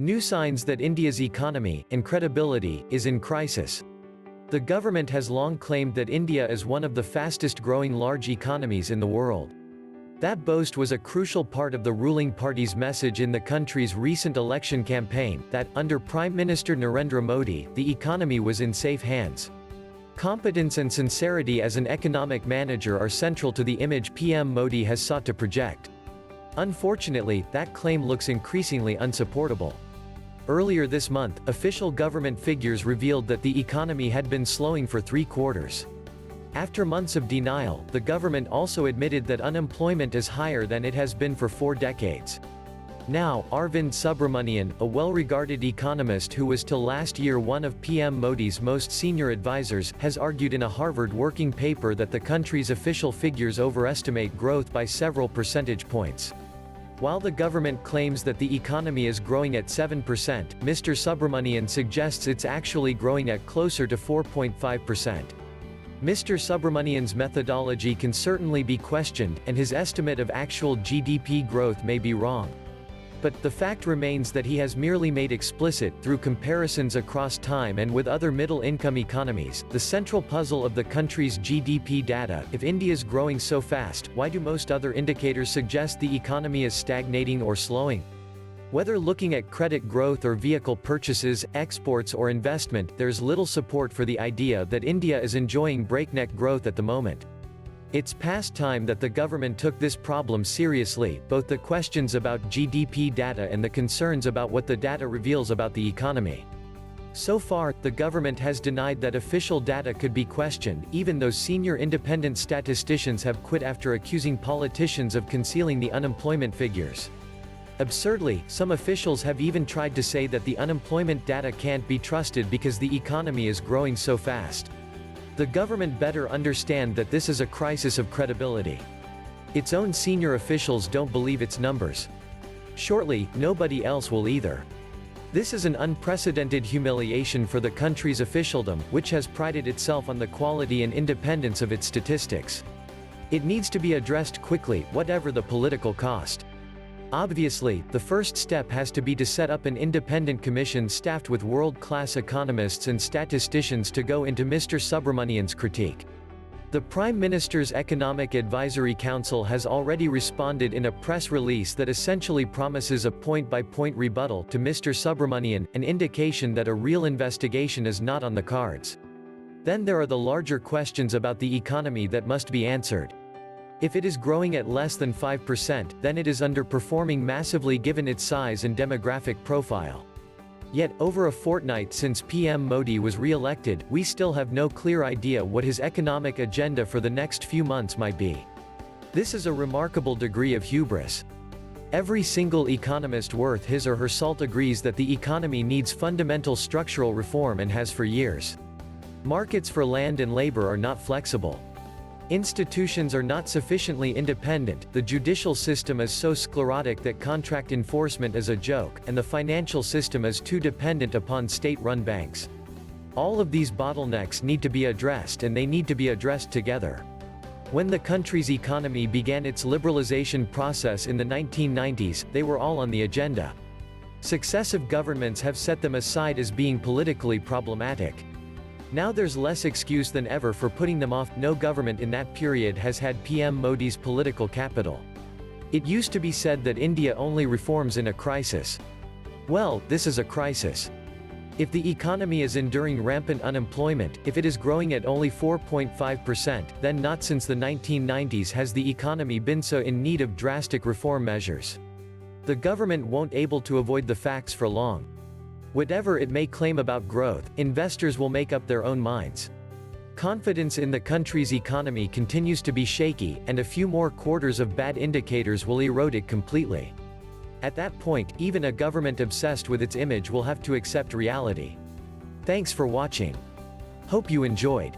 New signs that India's economy and credibility is in crisis. The government has long claimed that India is one of the fastest-growing large economies in the world. That boast was a crucial part of the ruling party's message in the country's recent election campaign, that, under Prime Minister Narendra Modi, the economy was in safe hands. Competence and sincerity as an economic manager are central to the image PM Modi has sought to project. Unfortunately, that claim looks increasingly unsupportable. Earlier this month, official government figures revealed that the economy had been slowing for 3 quarters. After months of denial, the government also admitted that unemployment is higher than it has been for 4 decades. Now, Arvind Subramanian, a well-regarded economist who was till last year one of PM Modi's most senior advisors, has argued in a Harvard working paper that the country's official figures overestimate growth by several percentage points. While the government claims that the economy is growing at 7%, Mr. Subramanian suggests it's actually growing at closer to 4.5%. Mr. Subramanian's methodology can certainly be questioned, and his estimate of actual GDP growth may be wrong. But the fact remains that he has merely made explicit, through comparisons across time and with other middle-income economies, the central puzzle of the country's GDP data. If India's growing so fast, why do most other indicators suggest the economy is stagnating or slowing? Whether looking at credit growth or vehicle purchases, exports or investment, there's little support for the idea that India is enjoying breakneck growth at the moment. It's past time that the government took this problem seriously, both the questions about GDP data and the concerns about what the data reveals about the economy. So far, the government has denied that official data could be questioned, even though senior independent statisticians have quit after accusing politicians of concealing the unemployment figures. Absurdly, some officials have even tried to say that the unemployment data can't be trusted because the economy is growing so fast. The government better understand that this is a crisis of credibility. Its own senior officials don't believe its numbers. Shortly, nobody else will either. This is an unprecedented humiliation for the country's officialdom, which has prided itself on the quality and independence of its statistics. It needs to be addressed quickly, whatever the political cost. Obviously, the first step has to be to set up an independent commission staffed with world-class economists and statisticians to go into Mr. Subramanian's critique. The Prime Minister's Economic Advisory Council has already responded in a press release that essentially promises a point-by-point rebuttal to Mr. Subramanian, an indication that a real investigation is not on the cards. Then there are the larger questions about the economy that must be answered. If it is growing at less than 5%, then it is underperforming massively given its size and demographic profile. Yet, over a fortnight since PM Modi was re-elected, we still have no clear idea what his economic agenda for the next few months might be. This is a remarkable degree of hubris. Every single economist worth his or her salt agrees that the economy needs fundamental structural reform and has for years. Markets for land and labor are not flexible. Institutions are not sufficiently independent, the judicial system is so sclerotic that contract enforcement is a joke, and the financial system is too dependent upon state-run banks. All of these bottlenecks need to be addressed, and they need to be addressed together. When the country's economy began its liberalization process in the 1990s, they were all on the agenda. Successive governments have set them aside as being politically problematic. Now there's less excuse than ever for putting them off. No government in that period has had PM Modi's political capital. It used to be said that India only reforms in a crisis. Well, this is a crisis. If the economy is enduring rampant unemployment, if it is growing at only 4.5%, then not since the 1990s has the economy been so in need of drastic reform measures. The government won't able to avoid the facts for long. Whatever it may claim about growth, investors will make up their own minds. Confidence in the country's economy continues to be shaky, and a few more quarters of bad indicators will erode it completely. At that point, even a government obsessed with its image will have to accept reality. Thanks for watching. Hope you enjoyed.